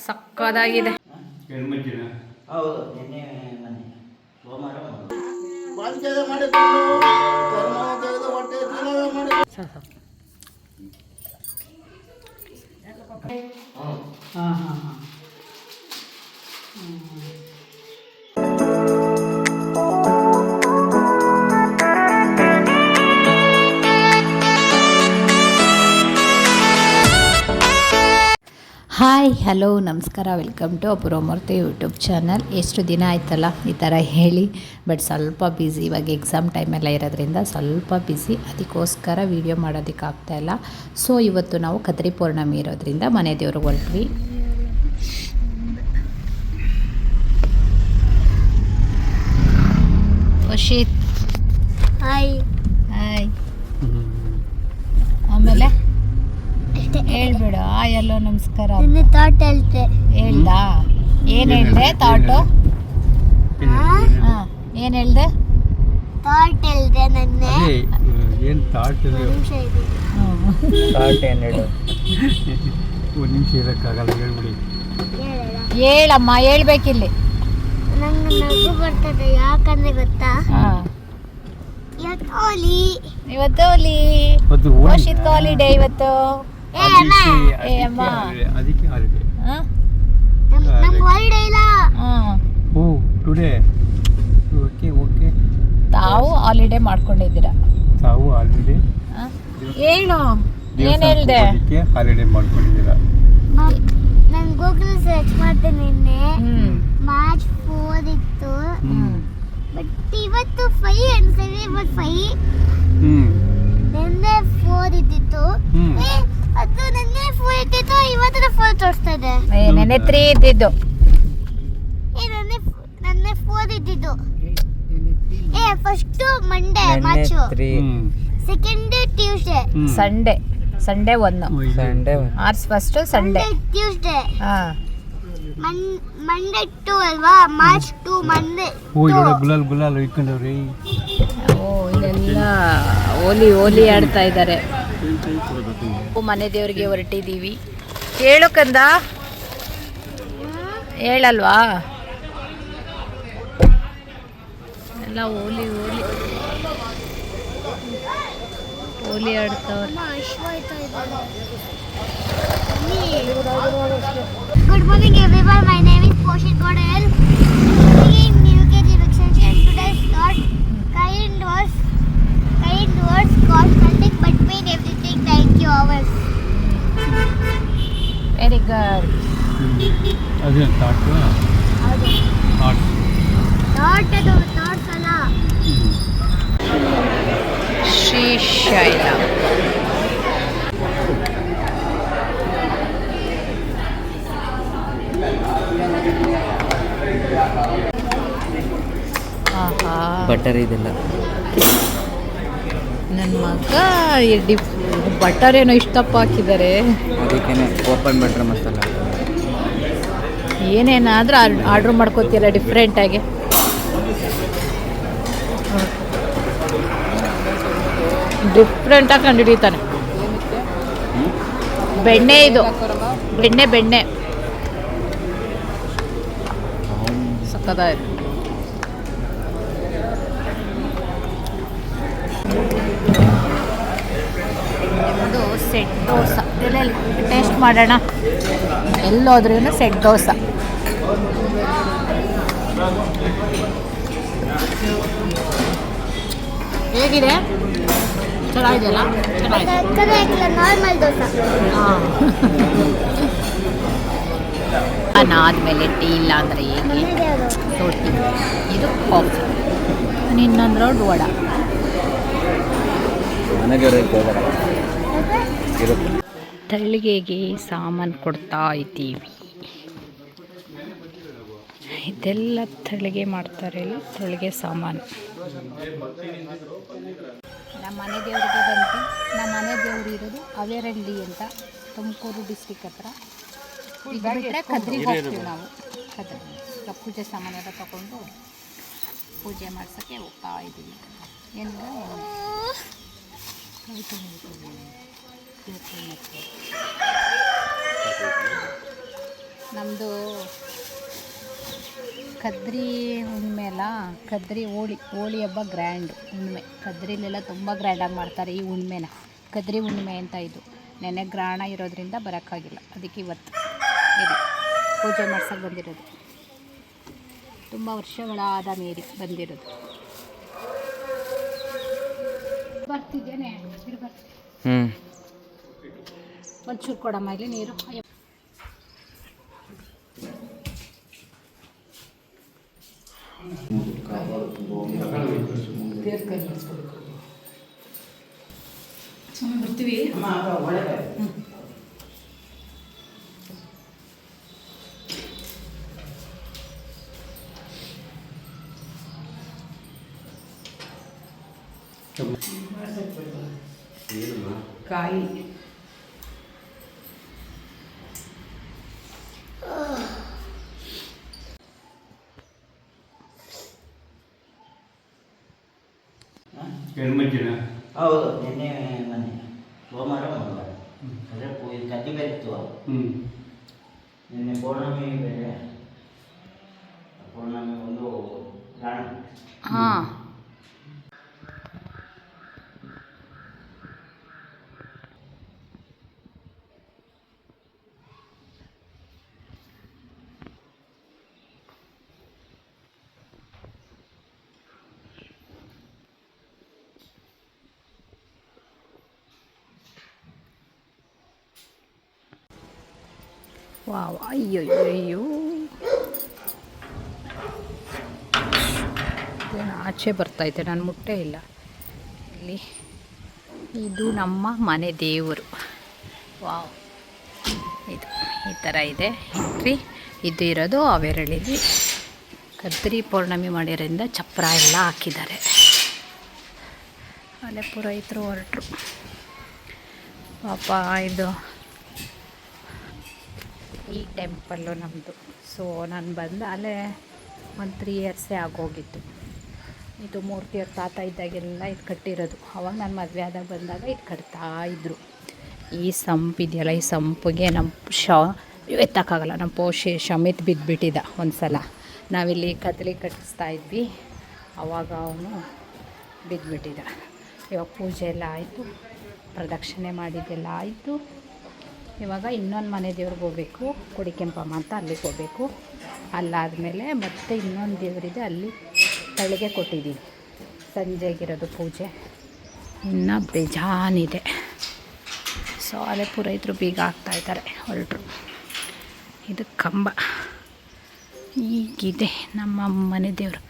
ಸಕ್ಕದಾಗಿದೆ. Hi hello ನಮಸ್ಕಾರ, welcome to ಅಪೂರ್ವಮೂರ್ತಿ YouTube channel. ಎಷ್ಟು ದಿನ ಆಯ್ತಲ್ಲ ಈ ಥರ ಹೇಳಿ, ಬಟ್ ಸ್ವಲ್ಪ ಬ್ಯುಸಿ, ಇವಾಗ ಎಕ್ಸಾಮ್ ಟೈಮೆಲ್ಲ ಇರೋದ್ರಿಂದ ಸ್ವಲ್ಪ ಬ್ಯುಸಿ, ಅದಕ್ಕೋಸ್ಕರ ವೀಡಿಯೋ ಮಾಡೋದಕ್ಕಾಗ್ತಾಯಿಲ್ಲ. ಸೊ ಇವತ್ತು ನಾವು ಕದ್ರಿ ಪೌರ್ಣಮಿ ಇರೋದ್ರಿಂದ ಮನೆ ದೇವ್ರಿಗೆ ಹೊರಟ್ವಿ. ವಶೀತ್ ಹಾಯ್ ಹಾಯ್. ಆಮೇಲೆ ಹೇಳ್ಬಿಡು ಎಲ್ಲೋ ನಮಸ್ಕಾರ. ಥಾಟ್ ಹೇಳ್ತೆ ಹೇಳ್ದಾ? ಏನು ಹೇಳ್ದೆ ಥಾಟು? ಏನು ಹೇಳ್ದೆ? ಥಾಟ್ ಹೇಳ್ದೆ ನನ್ನೆ. ಏನು ಥಾಟ್ ಥಾಟ್ ಏನು ಹೇಳು? ಒಂದು ನಿಮಿಷ ಇರೋಕ್ಕಾಗಲ್ಲ, ಹೇಳ್ಬಿಡಿ. ಹೇಳಮ್ಮ, ಹೇಳ್ಬೇಕಿಲ್ಲಿ. ನಂಗೆ ನಗು ಬರ್ತದೆ, ಯಾಕಂದ್ರೆ ಗೊತ್ತಾ? ಇವತ್ತು ಹೋಲಿ. ಇವತ್ತು ಹೋಲಿ, ವರ್ಷದ ಹಾಲಿಡೇ ಇವತ್ತು. ಅದಕ್ಕೆ ಹಾಲಿಡೇ. ನಮ್ಗೆ ಹಾಲಿಡೇ ಇಲ್ಲ. ಓ ಟುಡೇ. Okay okay. ತಾವು ಹಾಲಿಡೇ ಮಾಡ್ಕೊಂಡಿದ್ದೀರಾ? ತಾವು ಹಾಲಿಡೇ ಏನು ಏನು ಹೇಳ್ದೆ? ಹಾಲಿಡೇ ಮಾಡ್ಕೊಂಡಿದ್ದೀರಾ? ನಾನು ಗೂಗಲ್ ಸರ್ಚ್ ಮಾಡಿದೆ ನಿನ್ನೆ, ಮಾರ್ಚ್ 4 ಇತ್ತು, ಬಟ್ ಇವತ್ತು 5 ಅನ್ಸರಿ. ಬಟ್ 5 ನಿನ್ನೆ 4 ಇದ್ದಿತ್ತು. ಅದು ನಿನ್ನೆ 4 ಇದ್ದಿತ್ತು, ಇವತ್ತು 4 ತೋರಿಸ್ತಾ ಇದೆ. ನೆನ್ನೆ 3 ಇದ್ದಿದ್ದು. ನನ್ನೆ 4 ಇದ್ದಿದ್ದು. First Monday March, second Tuesday, Sunday 1, March first Sunday, Tuesday Monday 2 ಅಲ್ವಾ? March 2 Monday. ಓ ಇವಾಗ ಗುಲಾಲ್ ಇಟ್ಕೊಂಡವ್ರಿ. ಓ ಇಲ್ಲೆಲ್ಲ ಹೋಲಿ ಆಡ್ತಾ ಇದ್ದಾರೆ. ಮನೆ ದೇವ್ರಿಗೆ ಹೊರಟಿದ್ದೀವಿ. ಹೇಳು ಕಂದ, ಹೇಳಲ್ವಾ? ಎಲ್ಲ ಹೋಲಿ ಆಡ್ತವ್ರೆ. Good morning everyone, my name is Poshit Godel. In UKG section today's thought, kind words cause nothing but mean everything. Thank you always. Very good. ಅದೇ ಥಾಟ್ ಅದು ಥಾಟ್ಸ್ ಅಲ್ಲ. ಶ್ರೀಶೈಲ ಬಟರ್ ಇದೆಲ್ಲ. ನನ್ನ ಮಗ ಬಟರ್ ಏನೋ ಇಷ್ಟಪ್ಪ ಹಾಕಿದ್ದಾರೆ. ಅದಕ್ಕೇನೆ ಓಪನ್ ಬಟರ್ ಮಸಾಲ. ಏನೇನಾದರೂ ಆರ್ಡ್ರ್ ಮಾಡ್ಕೋತೀರ ಡಿಫ್ರೆಂಟಾಗಿ. ಡಿಫ್ರೆಂಟಾಗಿ ಕಂಡುಹಿಡಿತಾನೆ. ಬೆಣ್ಣೆ ಇದು, ಬೆಣ್ಣೆ ಸಕ್ಕದಾಯಿತು. ನಿಮ್ಮದು ಸೆಟ್ ದೋಸೆ ಟೇಸ್ಟ್ ಮಾಡೋಣ. ಎಲ್ಲೋದ್ರೂ ಸೆಟ್ ದೋಸೆ. ಹೇಗಿದೆ? ಚೆನ್ನಾಗಿದೆಯಲ್ಲ? ನಾರ್ಮಲ್ ದೋಸೆ. ಅದಾದಮೇಲೆ ಟೀ ಇಲ್ಲ ಅಂದರೆ ಹೇಗೆ? ಟೀ, ಇದು ಕಾಫಿ, ಇನ್ನೊಂದು ರೌಂಡ್ ವಡ. ತಳ್ಳಿಗೆಗೆ ಸಾಮಾನು ಕೊಡ್ತಾ ಇದ್ದೀವಿ. ಇದೆಲ್ಲ ತಳಿಗೆ ಮಾಡ್ತಾರೆ, ಇಲ್ಲಿ ತಳಿಗೆ ಸಾಮಾನು. ನಮ್ಮ ಮನೆ ದೇವರಿಗೆ ಬಂದು, ನಮ್ಮ ಮನೆ ದೇವರು ಇರೋದು ಅವೇರಳ್ಳಿ ಅಂತ, ತುಮಕೂರು ಡಿಸ್ಟಿಕ್ ಹತ್ರ. ಇದು ಬಿಟ್ಟರೆ ಕದ್ರಿಗೆ ಹೋಗ್ತೀವಿ ನಾವು. ಕದ್ರಿ ಪೂಜೆ ಸಾಮಾನೆಲ್ಲ ತಗೊಂಡು ಪೂಜೆ ಮಾಡ್ಸೋಕ್ಕೆ ಹೋಗ್ತಾ ಇದ್ದೀವಿ. ಏನು ನಮ್ಮದು ಕದ್ರಿ ಹುಣ್ಣಿಮೆ ಅಲ್ಲ, ಕದ್ರಿ ಹೋಳಿ ಹಬ್ಬ ಗ್ರ್ಯಾಂಡು ಹುಣ್ಣಿಮೆ. ಕದ್ರಿಲೆಲ್ಲ ತುಂಬ ಗ್ರ್ಯಾಂಡಾಗಿ ಮಾಡ್ತಾರೆ ಈ ಹುಣ್ಣಿಮೆನ. ಕದ್ರಿ ಹುಣ್ಣಿಮೆ ಅಂತ ಇದು. ನೆನ್ನೆ ಗ್ರಹಣ ಇರೋದ್ರಿಂದ ಬರೋಕ್ಕಾಗಿಲ್ಲ, ಅದಕ್ಕೆ ಇವತ್ತು ಇದು ಪೂಜೆ ಮಾಡ್ಸೋಕೆ ಬಂದಿರೋದು. ತುಂಬ ವರ್ಷಗಳಾದ ಮೀರಿ ಬಂದಿರೋದು. ಬರ್ತಿದ್ದೇನೆ ಒಂಚೂರು ಕೊಡಮ್ಮ ಇಲ್ಲಿ ನೀರು. ಬರ್ತೀವಿ. ಕಾಯಿ ಹೆಣ್ಮಕ್ಕಿನ ಹೌದು, ನಿನ್ನೆ ಮನೆ ಸೋಮವಾರ ಮಂಗಳವಾರ ಅಂದರೆ ಇದು ಕದ್ದಿ ಬೇರೆ ಇತ್ತು. ನಿನ್ನೆ ಪೌರ್ಣಮಿ ಬೇರೆ, ಪೌರ್ಣಮಿ ಒಂದು ಗ್ರಹಣ. ಹಾಂ, ವಾವ್, ಅಯ್ಯೋ ಅಯ್ಯೋ, ಏನು ಆಚೆ ಬರ್ತೈತೆ, ನಾನು ಮುಟ್ಟೇ ಇಲ್ಲ. ಇಲ್ಲಿ ಇದು ನಮ್ಮ ಮನೆ ದೇವರು. ವಾವ್, ಇದು ಈ ಥರ ಇದೆ ಎಂಟ್ರಿ. ಇದು ಇರೋದು ಅವೆರಳಿಲಿ. ಕದ್ರಿ ಪೌರ್ಣಮಿ ಮಾಡಿರೋದ್ರಿಂದ ಚಪ್ರ ಎಲ್ಲ ಹಾಕಿದ್ದಾರೆ. ಅಲ್ಲೇ ಪುರೋಹಿತರು ಹೊರಟರು ಪಾಪ. ಇದು ಈ ಟೆಂಪಲ್ಲು ನಮ್ಮದು. ಸೊ ನಾನು ಬಂದು ಅಲ್ಲೇ ಒಂದು 3 ಇಯರ್ಸೇ ಆಗೋಗಿತ್ತು. ಇದು ಮೂರ್ತಿಯವ್ರ ತಾತ ಇದ್ದಾಗೆಲ್ಲ ಇದು ಕಟ್ಟಿರೋದು. ಅವಾಗ ನಾನು ಮದುವೆ ಆದಾಗ ಬಂದಾಗ ಇದು ಕಟ್ತಾ ಇದ್ದರು. ಈ ಸಂಪು ಇದೆಯಲ್ಲ, ಈ ಸಂಪಿಗೆ ನಮ್ಮ ಎತ್ತಕ್ಕಾಗಲ್ಲ. ನಮ್ಮ ಪೋಷಿ ಶಮಿತ್ ಬಿದ್ದುಬಿಟ್ಟಿದ್ದ ಒಂದು ಸಲ. ನಾವಿಲ್ಲಿ ಕದಲಿ ಕಟ್ಟಿಸ್ತಾ ಇದ್ವಿ, ಆವಾಗ ಅವನು ಬಿದ್ದುಬಿಟ್ಟಿದ್ದ. ಇವಾಗ ಪೂಜೆ ಎಲ್ಲ ಆಯಿತು, ಪ್ರದಕ್ಷಿಣೆ ಮಾಡಿದ್ದೆಲ್ಲ ಆಯಿತು. ಇವಾಗ ಇನ್ನೊಂದು ಮನೆ ದೇವ್ರಿಗೆ ಹೋಗಬೇಕು, ಕೊಡಿಕೆಂಪಮ್ಮ ಅಂತ, ಅಲ್ಲಿಗೆ ಹೋಗಬೇಕು. ಅಲ್ಲಾದಮೇಲೆ ಮತ್ತೆ ಇನ್ನೊಂದು ದೇವರಿದೆ, ಅಲ್ಲಿ ತಳಿಗೆ ಕೊಟ್ಟಿದ್ದೀವಿ. ಸಂಜೆಗಿರೋದು ಪೂಜೆ, ಇನ್ನೂ ಬೇಜಾನಿದೆ. ಸೊ ಅಲ್ಲೇ ಪುರೋಹಿತರು ಬೀಗ ಹಾಕ್ತಾಯಿದ್ದಾರೆ, ಹೊರಟರು. ಇದು ಕಂಬ ಹೀಗಿದೆ ನಮ್ಮ ಮನೆ ದೇವರು.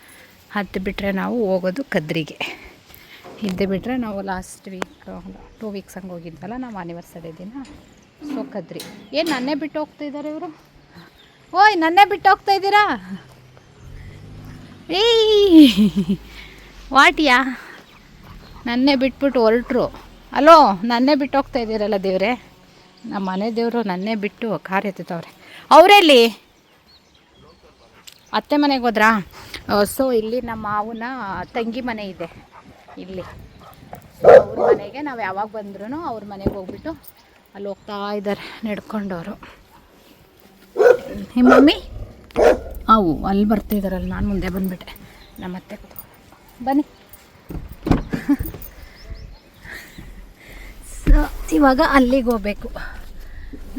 ಹತ್ತು ಬಿಟ್ಟರೆ ನಾವು ಹೋಗೋದು ಕದ್ರಿಗೆ. ಇದ್ದು ಬಿಟ್ಟರೆ ನಾವು ಲಾಸ್ಟ್ ವೀಕ್ 2 ವೀಕ್ಸ್ ಹಂಗೆ ಹೋಗಿದ್ವಲ್ಲ ನಾವು ಆ್ಯನಿವರ್ಸರಿ ದಿನ. ಸೊ ಕದ್ರಿ. ಏನು ನನ್ನೇ ಬಿಟ್ಟು ಹೋಗ್ತಾಯಿದ್ದಾರೆ ಇವರು? ಓಯ್, ನನ್ನೇ ಬಿಟ್ಟು ಹೋಗ್ತಾಯಿದ್ದೀರಾ? ಏಯ್ ವಾಟಿಯಾ, ನನ್ನೇ ಬಿಟ್ಬಿಟ್ಟು ಹೊರಟ್ರು. ಅಲೋ, ನನ್ನೇ ಬಿಟ್ಟು ಹೋಗ್ತಾಯಿದ್ದೀರಲ್ಲ ದೇವ್ರೆ. ನಮ್ಮ ಮನೆ ದೇವರು ನನ್ನೇ ಬಿಟ್ಟು ಕಾರ್ ಎತ್ತವ್ರೆ. ಅವರೆಲ್ಲಿ? ಅತ್ತೆ ಮನೆಗೆ ಹೋದ್ರಾ? ಸೊ ಇಲ್ಲಿ ನಮ್ಮ ಮಾವನ ತಂಗಿ ಮನೆ ಇದೆ ಇಲ್ಲಿ. ಸೊ ಅವ್ರ ಮನೆಗೆ ನಾವು ಯಾವಾಗ ಬಂದ್ರೂ ಅವ್ರ ಮನೆಗೆ ಹೋಗ್ಬಿಟ್ಟು ಅಲ್ಲಿ ಹೋಗ್ತಾ ಇದ್ದಾರೆ ನಡ್ಕೊಂಡವರು. ನಿಮ್ಮ ಮಮ್ಮಿ ಅವು ಅಲ್ಲಿ ಬರ್ತಿದ್ದಾರಲ್ಲ, ನಾನು ಮುಂದೆ ಬಂದುಬಿಟ್ಟೆ. ನಮ್ಮ ಅತ್ತೆ ಬನ್ನಿ. ಸೊ ಇವಾಗ ಅಲ್ಲಿಗೆ ಹೋಗ್ಬೇಕು.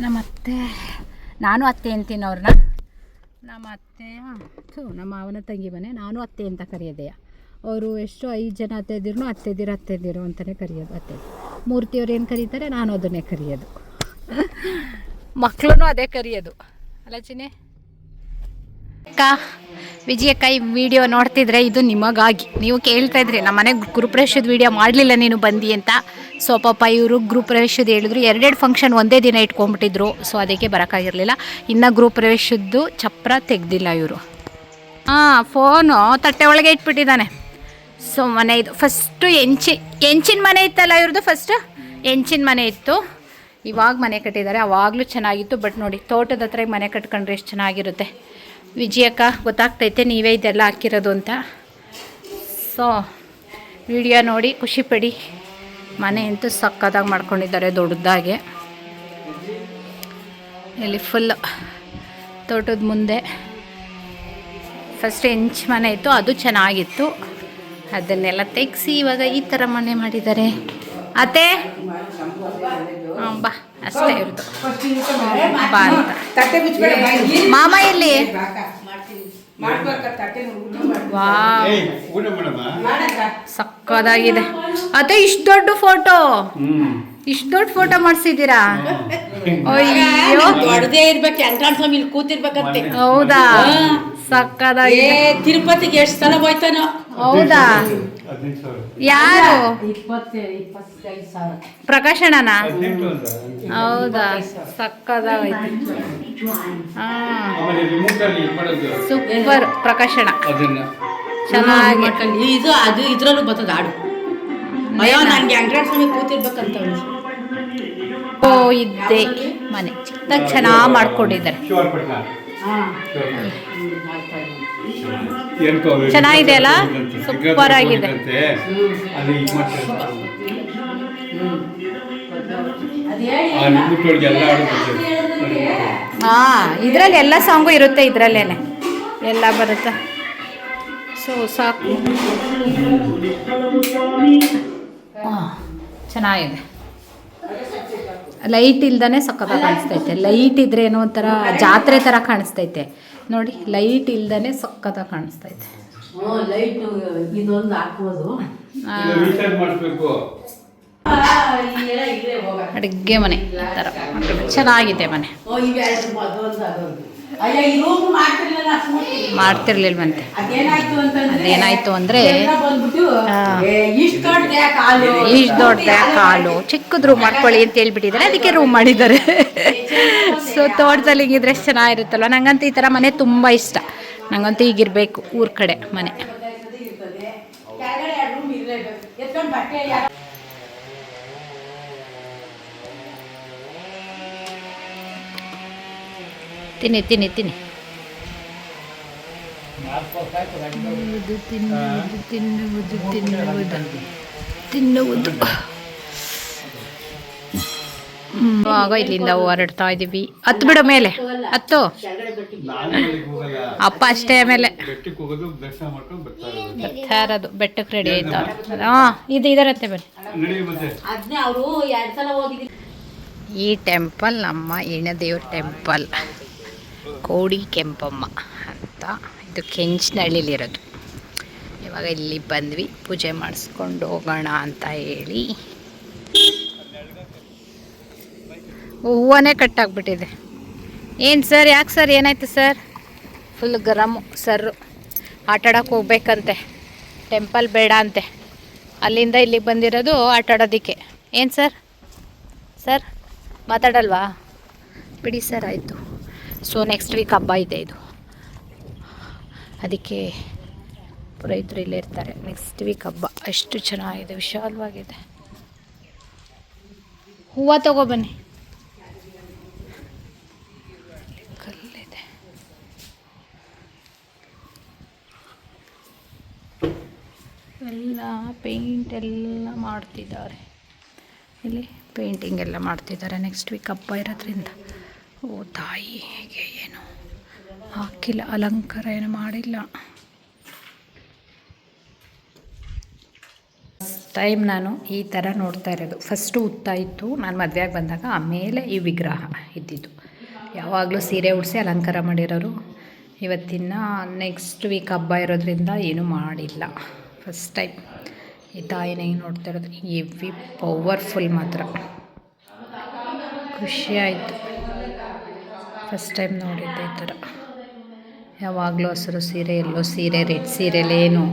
ನಮ್ಮತ್ತೆ, ನಾನು ಅತ್ತೆ ಅಂತೀನಿ ಅವ್ರನ್ನ. ನಮ್ಮ ಅತ್ತೆಯ ನಮ್ಮ ಮಾವನ ತಂಗಿ ಮನೆ, ನಾನು ಅತ್ತೆ ಅಂತ ಕರೆಯೋದೆಯ. ಅವರು ಎಷ್ಟು 5 ಜನ ಅತ್ತೆದಿರು ಅತ್ತೆದಿರು ಅಂತಲೇ ಕರೆಯೋದು. ಅತ್ತೆ ಮೂರ್ತಿಯವ್ರು ಏನು ಕರೀತಾರೆ, ನಾನು ಅದನ್ನೇ ಕರೆಯೋದು. ಮಕ್ಕಳು ಅದೇ ಕರೆಯೋದು ಅಲ್ಲ ಚಿನ್ನೆ? ಅಕ್ಕ ವಿಜಯಕ್ಕ, ಈ ವಿಡಿಯೋ ನೋಡ್ತಿದ್ರೆ ಇದು ನಿಮಗಾಗಿ. ನೀವು ಕೇಳ್ತಾ ಇದ್ರಿ ನಮ್ಮ ಮನೆಗೆ ಗೃಹಪ್ರವೇಶದ ವಿಡಿಯೋ ಮಾಡಲಿಲ್ಲ ನೀನು ಬಂದಿ ಅಂತ. ಸೊ ಪಾಪ ಇವರು ಗೃಹಪ್ರವೇಶದ ಹೇಳಿದ್ರು, 2 ಫಂಕ್ಷನ್ ಒಂದೇ ದಿನ ಇಟ್ಕೊಂಡ್ಬಿಟ್ಟಿದ್ರು. ಸೊ ಅದಕ್ಕೆ ಬರೋಕ್ಕಾಗಿರಲಿಲ್ಲ. ಇನ್ನು ಗೃಹಪ್ರವೇಶದ್ದು ಚಪ್ರ ತೆಗೆದಿಲ್ಲ ಇವರು. ಫೋನು ತಟ್ಟೆ ಒಳಗೆ ಇಟ್ಬಿಟ್ಟಿದ್ದಾನೆ. ಸೊ ಮನೆ ಇದು ಫಸ್ಟು ಎಂಚಿನ ಮನೆ ಇತ್ತಲ್ಲ ಇವ್ರದ್ದು. ಫಸ್ಟು ಎಂಚಿನ ಮನೆ ಇತ್ತು, ಇವಾಗ ಮನೆ ಕಟ್ಟಿದ್ದಾರೆ. ಅವಾಗಲೂ ಚೆನ್ನಾಗಿತ್ತು. ಬಟ್ ನೋಡಿ, ತೋಟದ ಹತ್ರ ಮನೆ ಕಟ್ಕೊಂಡ್ರೆ ಎಷ್ಟು ಚೆನ್ನಾಗಿರುತ್ತೆ. ವಿಜಯಕ್ಕ ಗೊತ್ತಾಗ್ತೈತೆ ನೀವೇ ಇದೆಲ್ಲ ಹಾಕಿರೋದು ಅಂತ. ಸೊ ವಿಡಿಯೋ ನೋಡಿ ಖುಷಿಪಡಿ. ಮನೆ ಅಂತೂ ಸಕ್ಕತ್ತಾಗಿ ಮಾಡ್ಕೊಂಡಿದ್ದಾರೆ ದೊಡ್ಡದಾಗೆ. ಇಲ್ಲಿ ಫುಲ್ ತೋಟದ ಮುಂದೆ ಫಸ್ಟ್ ಹೆಂಚು ಮನೆ ಇತ್ತು, ಅದು ಚೆನ್ನಾಗಿತ್ತು. ಅದನ್ನೆಲ್ಲ ತೆಗೆಸಿ ಇವಾಗ ಈ ಥರ ಮನೆ ಮಾಡಿದ್ದಾರೆ. ಅತ್ತೆ ಬಾ ಅಷ್ಟೇ ಇರೋದು ಬಾ ಅಂತ. ಮಾಮ ಎಲ್ಲಿ? ವಾವ್ ಊಟ ಮಾಡಮ್ಮ. ಸಕ್ಕದಾಗಿದೆ. ಅತ್ತೆ ಇಷ್ಟು ದೊಡ್ಡ ಫೋಟೋ, ಇಷ್ಟು ದೊಡ್ಡ ಫೋಟೋ ಮಾಡಿಸಿದ್ದೀರಾ? ಅಯ್ಯೋ ದೊಡ್ಡದೇ ಇರ್ಬೇಕು, ವೆಂಕಟೇಶ್ವರ ಸ್ವಾಮಿ ಇಲ್ಲಿ ಕೂತಿರ್ಬೇಕಂತೆ. ಹೌದಾ? ಸಕ್ಕದಾಗಿದೆ. ತಿರುಪತಿಗೆ ಎಷ್ಟು ಸಲ ಹೋಯ್ತಾನೋ. ಹೌದಾ? 15,000. ಯಾರು? 25 ಸಾವಿರ. ಪ್ರಕಾಶಣ್ಣನ? 18 ಅಂತ. ಹೌದಾ? ಸಕ್ಕದಾಗೈತೆ. ಆಮೇಲೆ ರಿಮೋಟ್ ಅಲ್ಲಿ ಇದ್ ಮಾಡೋದು ಸೂಪರ್ ಪ್ರಕಾಶಣ್ಣ, ಅದನ್ನ ಚೆನ್ನಾಗಿ. ಇದು ಅದು ಇದ್ರಲ್ಲೂ ಬರ್ತದ ಹಾಡು. ಅಯ್ಯೋ ನನ್ಗೆ ವೆಂಕಟೇಶ್ವರ ಸ್ವಾಮಿ ಕೂತಿರ್ಬೇಕಂತ. ಓ ಇದ್ದೆ ಮನೆ ಚಿಕ್ಕದಾಗಿ ಚೆನ್ನಾಗಿ ಮಾಡ್ಕೊಂಡಿದ್ದಾರೆ. ಶಿವಪಟ್ಟಣ ಚೆನ್ನಾಗಿದೆ ಅಲ್ಲ? ಸೂಪರ್ ಆಗಿದೆ. ಅಲ್ಲಿ ಇದು ಮಾಡ್ತಾರೆ ಆ ರಿಮೋಟ್ ಒಳಗೆ ಎಲ್ಲ ಆಡುತ್ತೆ. ಇದರಲ್ಲಿ ಎಲ್ಲ ಸಾಂಗು ಇರುತ್ತೆ, ಇದರಲ್ಲೇನೆ ಎಲ್ಲ ಬರುತ್ತೆ. ಸೊ ಸಾಕು. ಚೆನ್ನಾಗಿದೆ. ಲೈಟ್ ಇಲ್ದೇ ಸಕ್ಕತ್ತಾಗಿ ಕಾಣಿಸ್ತೈತೆ. ಲೈಟ್ ಇದ್ರೆ ಏನೋ ಒಂಥರ ಜಾತ್ರೆ ಥರ ಕಾಣಿಸ್ತೈತೆ ನೋಡಿ. ಲೈಟ್ ಇಲ್ದೇ ಸಕ್ಕತ್ತಾಗಿ ಕಾಣಿಸ್ತೈತೆ. ಲೈಟ್ ಇದೊಂದು ಹಾಕ್ಬೋದು. ರೀಚಾರ್ಜ್ ಮಾಡಿಸ್ಬೇಕು. ಅಡುಗೆ ಮನೆ ಈ ಥರ ಚೆನ್ನಾಗಿದೆ ಮನೆ. ಮಾಡ್ತಿರ್ಲಿಲ್ವಂತೆ. ಅದೇನಾಯ್ತು ಅಂದರೆ ಇಷ್ಟು ದೊಡ್ಡದೆ ಕಾಲು, ಚಿಕ್ಕದ ರೂಮ್ ಮಾಡ್ಕೊಳ್ಳಿ ಅಂತ ಹೇಳ್ಬಿಟ್ಟಿದ್ದಾರೆ. ಅದಕ್ಕೆ ರೂಮ್ ಮಾಡಿದ್ದಾರೆ. ಸೊ ತೋಟದಲ್ಲಿ ಹಿಂಗಿದ್ರೆ ಎಷ್ಟು ಚೆನ್ನಾಗಿರುತ್ತಲ್ವ. ನಂಗಂತೂ ಈ ಥರ ಮನೆ ತುಂಬ ಇಷ್ಟ. ನಂಗಂತೂ ಈಗಿರಬೇಕು ಊರ ಕಡೆ ಮನೆ. ತಿನ್ನಿ ತಿನ್ನಿ ತಿನ್ನಿ ತಿನ್ನುವುದು ತಿನ್ನುವುದು ತಿನ್ನುವುದು ತಿನ್ನುವುದು. ಆಗ ಇಲ್ಲಿಂದ ಹೊರಡ್ತಾ ಇದ್ದೀವಿ. ಹತ್ತು ಬಿಡೋ ಮೇಲೆ ಹತ್ತು. ಅಪ್ಪ ಅಷ್ಟೇ ಮೇಲೆ ಬೆಟ್ಟಕ್ಕೆ ಹೋಗೋದು ದರ್ಶನ ಮಾಡ್ಕೊಂಡು ಬರ್ತಾರೆ. ಬರ್ತಾ ಇರೋದು. ಬೆಟ್ಟಕ್ಕೆ ರೆಡಿ ಆಯ್ತಾ? ಇದು ಇದರತ್ತೆ ಬನ್ನಿ. ನಡಿ ಮತ್ತೆ. ಅದನ್ನೇ ಅವರು 2 ಸಲ ಹೋಗಿದ್ದೀವಿ. ಈ ಟೆಂಪಲ್ ನಮ್ಮ ಹೆಣ್ಣದೇವ್ರ ಟೆಂಪಲ್, ಕೋಡಿ ಕೆಂಪಮ್ಮ ಅಂತ. ಇದು ಕೆಂಚನಹಳ್ಳಿಲಿರೋದು. ಇವಾಗ ಇಲ್ಲಿ ಬಂದ್ವಿ, ಪೂಜೆ ಮಾಡಿಸ್ಕೊಂಡು ಹೋಗೋಣ ಅಂತ ಹೇಳಿ. ಹೂವನೇ ಕಟ್ಟಾಗ್ಬಿಟ್ಟಿದೆ. ಏನು ಸರ್? ಯಾಕೆ ಸರ್? ಏನಾಯ್ತು ಸರ್? ಫುಲ್ ಗರಮು ಸರ್. ಆಟಾಡೋಕೆ ಹೋಗ್ಬೇಕಂತೆ, ಟೆಂಪಲ್ ಬೇಡ ಅಂತೆ. ಅಲ್ಲಿಂದ ಇಲ್ಲಿಗೆ ಬಂದಿರೋದು ಆಟಾಡೋದಕ್ಕೆ. ಏನು ಸರ್? ಸರ್ ಮಾತಾಡಲ್ವಾ? ಬಿಡಿ ಸರ್, ಆಯಿತು. ಸೊ ನೆಕ್ಸ್ಟ್ ವೀಕ್ ಹಬ್ಬ ಇದೆ ಇದು, ಅದಕ್ಕೆ ರೈತರು ಇಲ್ಲೇ ಇರ್ತಾರೆ. ನೆಕ್ಸ್ಟ್ ವೀಕ್ ಹಬ್ಬ. ಅಷ್ಟು ಚೆನ್ನಾಗಿದೆ, ವಿಶಾಲವಾಗಿದೆ. ಹೂವು ತಗೊಬನ್ನಿ. ಕಲ್ಲಿದೆ. ಎಲ್ಲ ಪೇಂಟ್ ಎಲ್ಲ ಮಾಡ್ತಿದ್ದಾರೆ. ಇಲ್ಲಿ ಪೇಂಟಿಂಗ್ ಎಲ್ಲ ಮಾಡ್ತಿದ್ದಾರೆ. ನೆಕ್ಸ್ಟ್ ವೀಕ್ ಹಬ್ಬ ಇರೋದ್ರಿಂದ. ಓ ತಾಯಿ, ಹೇಗೆ ಏನು ಹಾಕಿಲ್ಲ, ಅಲಂಕಾರ ಏನು ಮಾಡಿಲ್ಲ. ಫಸ್ಟ್ ಟೈಮ್ ನಾನು ಈ ಥರ ನೋಡ್ತಾ ಇರೋದು. ಫಸ್ಟು ಹುತ್ತ ಇತ್ತು ನಾನು ಮದುವೆಯಾಗಿ ಬಂದಾಗ, ಆಮೇಲೆ ಈ ವಿಗ್ರಹ ಇದ್ದಿದ್ದು. ಯಾವಾಗಲೂ ಸೀರೆ ಉಡಿಸಿ ಅಲಂಕಾರ ಮಾಡಿರೋರು. ಇವತ್ತಿನ ನೆಕ್ಸ್ಟ್ ವೀಕ್ ಹಬ್ಬ ಇರೋದ್ರಿಂದ ಏನೂ ಮಾಡಿಲ್ಲ. ಫಸ್ಟ್ ಟೈಮ್ ಈ ತಾಯಿನ ಹಿಂಗೆ ನೋಡ್ತಾ ಇರೋದು. ಹೆವಿ ಪವರ್ಫುಲ್ ಮಾತ್ರ. ಖುಷಿ ಆಯಿತು. ಫಸ್ಟ್ ಟೈಮ್ ನೋಡಿದ್ದೆ ಈ ಥರ. ಯಾವಾಗಲೂ ಹಸಿರು ಸೀರೆ, ಎಲ್ಲೋ ಸೀರೆ, ರೆಡ್ ಸೀರೆಲೇನು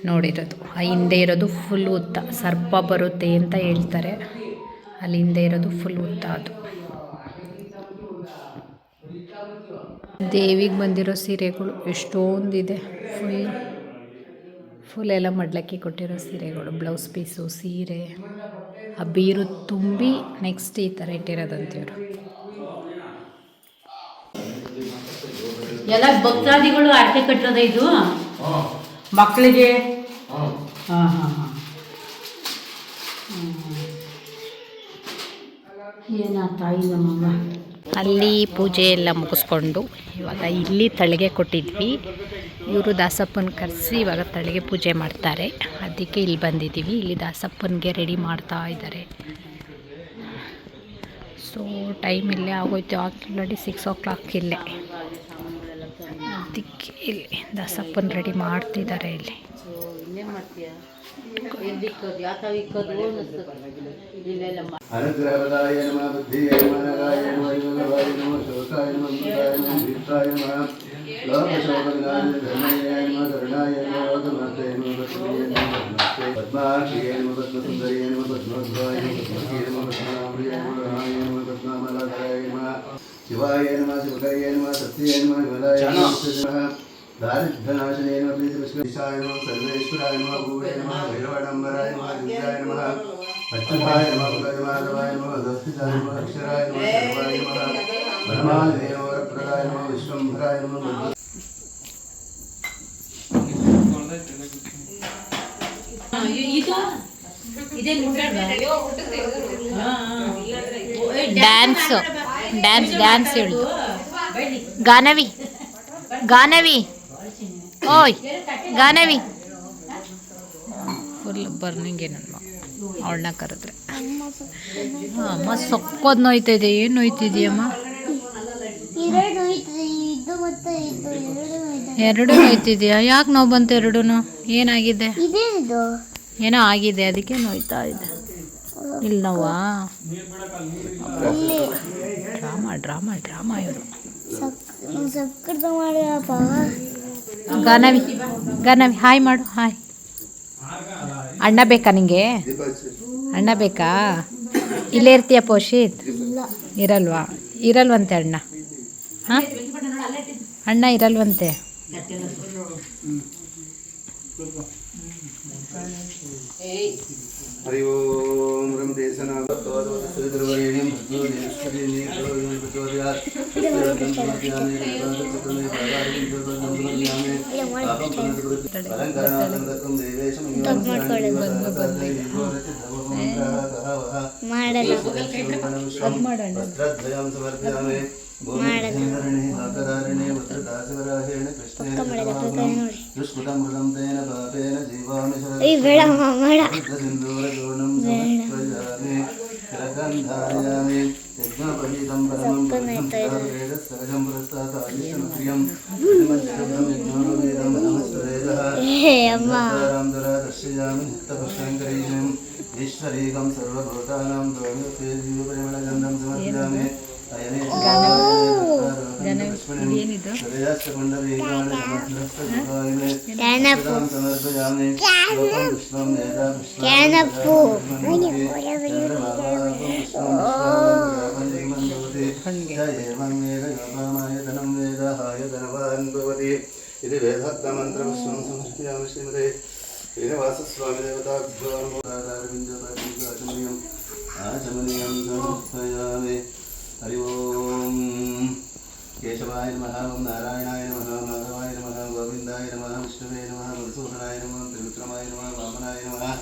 ನೋಡಿರೋದು. ಆ ಹಿಂದೆ ಇರೋದು ಫುಲ್ ಉತ್ತ, ಸರ್ಪ ಬರುತ್ತೆ ಅಂತ ಹೇಳ್ತಾರೆ. ಅಲ್ಲಿ ಹಿಂದೆ ಇರೋದು ಫುಲ್ ಉತ್ತ. ಅದು ದೇವಿಗೆ ಬಂದಿರೋ ಸೀರೆಗಳು ಎಷ್ಟೊಂದಿದೆ. ಫುಲ್ ಎಲ್ಲ ಮಡ್ಲಕ್ಕಿ ಕೊಟ್ಟಿರೋ ಸೀರೆಗಳು, ಬ್ಲೌಸ್ ಪೀಸು, ಸೀರೆ, ಆ ಬೀರು ತುಂಬಿ ನೆಕ್ಸ್ಟ್ ಈ ಥರ ಇಟ್ಟಿರೋದಂತೀವ್ರು. ಎಲ್ಲ ಭಕ್ತಾದಿಗಳು ಅರ್ಕೆ ಕಟ್ಟೋದ ಇದು ಮಕ್ಕಳಿಗೆ. ಹಾಂ ಹಾಂ ಹಾಂ. ಏನ ತಾಯಿ ನಮ್ಮಮ್ಮ ಅಲ್ಲಿ ಪೂಜೆ ಎಲ್ಲ ಮುಗಿಸ್ಕೊಂಡು ಇವಾಗ ಇಲ್ಲಿ ತಳಿಗೆ ಕೊಟ್ಟಿದ್ವಿ. ಇವರು ದಾಸಪ್ಪನ ಕರೆಸಿ ಇವಾಗ ತಳಿಗೆ ಪೂಜೆ ಮಾಡ್ತಾರೆ. ಅದಕ್ಕೆ ಇಲ್ಲಿ ಬಂದಿದ್ದೀವಿ. ಇಲ್ಲಿ ದಾಸಪ್ಪನಿಗೆ ರೆಡಿ ಮಾಡ್ತಾ ಇದ್ದಾರೆ. ಸೊ ಟೈಮ್ ಇಲ್ಲೇ ಆಗೋಯ್ತು, ಆಲ್ರೆಡಿ 6 o'clock ಇಲ್ಲೇ. ಅದಕ್ಕೆ ಇಲ್ಲಿ ದಾಸಪ್ಪನ ರೆಡಿ ಮಾಡ್ತಿದ್ದಾರೆ. ಇಲ್ಲಿ ಇನ್ನೇನು ಮಾಡ್ತೀಯ ಎದ್ದಿಕ್ಕೋದು ಯಾತಾವ ಇಕ್ಕೋದು ಇಲ್ಲೆಲ್ಲ ಅನುಗ್ರಹದಾಯ ನಮಃ ಬುದ್ಧಿಯ ನಮಃ ನಗಾಯ ನಮಃ ಯೋಗವಾಯ ನಮಃ ಶೋಕಾಯ ನಮಃ ಮುಕ್ತಾಯ ನಮಃ ದೀರ್ಘಾಯ ನಮಃ ಲೋಕಶೋಕವಿನಾಶ ಧರ್ಮಯಾಯ ನಮಃ ಕರುಣಾಯ ನಮಃ ಲೋಕಮಾತೆಯ ನಮಃ ಪದ್ಮೀಯ ನಮಃ ಪದ್ಮಾಕ್ಷಿಯೇ ನಮಃ ಪದ್ಮಸುಂದರಿಯೇ ನಮಃ ಪದ್ಮೋದ್ಭವಾಯ ನಮಃ ಪದ್ಮಶ್ರೀ ನಮಃ ಪದ್ಮನಾಭ್ರಿಯ ನಮಃ ರಮಾಯ ನಮಃ ಪದ್ಮಮಾಲಾಧರಾಯ ನಮಃ ಶಿವಾಯ ನಮಃ ಶಿವಕಾಯ ನಮಃ ಸತ್ಯಾಯ ನಮಃ ವಿಮಲಾಯ ನಮಃ दारिद्र्यनाशने नमः प्रीतिविश्वेशाय नमः सर्वेश्वराय नमः भूवे नमः भैरवाडम्बराय नमः दिव्याय नमः अच्युताय नमः भगवाय नमः दस्तिताय नमः अक्षराय नमः सर्वाय नमः परमादेवाय नमः वरप्रदाय नमः विश्वम्भराय नमः ಡ್ಯಾನ್ಸ್ ಹೇಳುದು. ಗಾನವಿ ಓಯ್ ಗಾನವಿ ಫುಲ್ ಬರ್ನಿಂಗೆ ನನ್ನ ಅವಳನ್ನ ಕರೆದ್ರೆ. ಅಮ್ಮ ಸೊಕ್ಕೋದು ನೋಯ್ತಾಯಿದೆ. ಏನು ನೋಯ್ತಿದೆಯಮ್ಮ? ಎರಡು ನೋಯ್ತಿದೆಯಾ? ಯಾಕೆ ನೋವು ಬಂತು ಎರಡೂ? ಏನಾಗಿದೆ? ಏನೋ ಆಗಿದೆ ಅದಕ್ಕೆ ನೋಯ್ತಾ ಇದೆ. ಇಲ್ಲಿ ನೋವಾ? ಡ್ರಾಮಾ ಇವರು. ಗಾನವಿ ಹಾಯ್ ಮಾಡು. ಹಾಯ್. ಅಣ್ಣ ಬೇಕಾ ನಿಂಗೆ? ಅಣ್ಣ ಬೇಕಾ? ಇಲ್ಲೇ ಇರ್ತೀಯ ಪೋಷಿತ್? ಇರಲ್ವಂತೆ ಅಣ್ಣ. ಹಾಂ, ಅಣ್ಣ ಇರಲ್ವಂತೆ. हरि ओम रम देशना सुदर्वरेण्यं भद्रोदेश्वरीनि करोमि प्रचोदयात् सर्वतन्त्रज्ञाने वेदान्तचक्रमे पादारिं सर्वतन्त्रज्ञाने पापं पुनर्वृत्ति अलङ्करणानन्दकं देवेशं वस्त्रद्वयं समर्पयामि गोविन्दरणे भागधारिणे वस्त्रदासवराहेण कृष्णेन दुष्कृतं तेन पापेन जीवामि सिन्दूरचूर्णं समर्पयामि रगन्धारयामि यज्ञोपवीतं परमं वेदसहजं पुरस्तात् आदिष्टमप्रियं यज्ञोपवीतं नमस्तेजः दर्शयामि नित्यपुष्टङ्करीशम् ईश्वरीकं सर्वभूतानां द्रव्यते जीवपरिमलगन्धं समर्पयामि ఇది వేదాత్మ మంత్రపుష్పం సమర్పయామి శ్రీమతే శ్రీనివాసస్వామి దేవతాభ్యోన్మోదారవిందపాచమనీయం ఆచమనీయం సమర్పయామి. हरि ओम केशवाय नमः, ओम नारायणाय नमः, माधवाय नमः, गोविन्दाय नमः, विष्णुवे नमः, मधुसूदनाय नमः, त्रिविक्रमाय नमः, वामनाय नमः.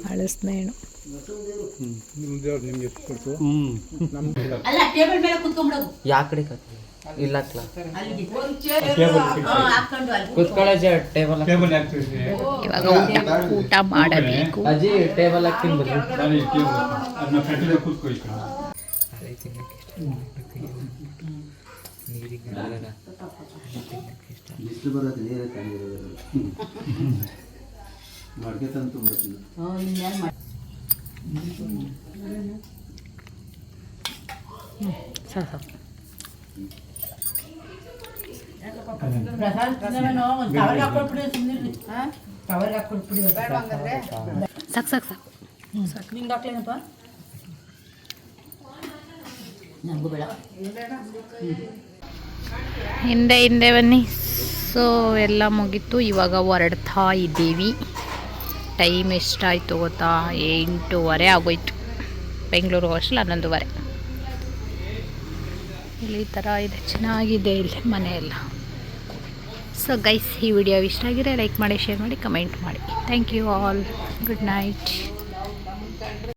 ಹಳಸ್ನೇಣು. ಅಲ್ಲ ಟೇಬಲ್ ಮೇಲೆ ಕುತ್ಕೊಂಡ್ಬಿಡೋದು ಯಾ ಕಡೆ ಇಲ್ಲ ಅಲ್ಲಿಗೆ ಹಾಕೊಂಡು ಅಲ್ಲಿ ಕುತ್ಕೊಳ್ಳೋ ಟೇಬಲ್ ಇವಾಗ ಊಟ ಮಾಡಬೇಕು. ಅಜ್ಜಿ ಟೇಬಲ್ ಹಾಕ್ತೀನಿ ಬರ್ರಿ. ಬಿಸಿಲು ಬರೋದು ನೀರೇ ತಂದಿರೋದು ಮಡಿಕೆ ತಂದು ತುಂಬಿಸ್ತೀನಿ. ಸಾಕು ಸಾಕು ಸಾಕು. ನಿಂಗೆ ಹಾಕ್ಲೇನಪ್ಪ ನನಗೂ ಬೇಡ. ಹಿಂದೆ ಹಿಂದೆ ಬನ್ನಿ. ಸೊ ಎಲ್ಲ ಮುಗೀತು, ಇವಾಗ ಹೊರಡ್ತಾ ಇದ್ದೀವಿ. ಟೈಮ್ ಎಷ್ಟಾಯಿತು ಗೊತ್ತಾ? 8:30 ಆಗೋಯ್ತು. ಬೆಂಗಳೂರು ಅಷ್ಟಲ್ಲ 11:30. ಇಲ್ಲಿ ಈ ಥರ ಇದೆ, ಚೆನ್ನಾಗಿದೆ ಇಲ್ಲಿ ಮನೆಯೆಲ್ಲ. ಸೊ ಗೈಸ್, ಈ ವಿಡಿಯೋ ಇಷ್ಟ ಆಗಿದ್ರೆ ಲೈಕ್ ಮಾಡಿ, ಶೇರ್ ಮಾಡಿ, ಕಮೆಂಟ್ ಮಾಡಿ. Thank you all. Good night.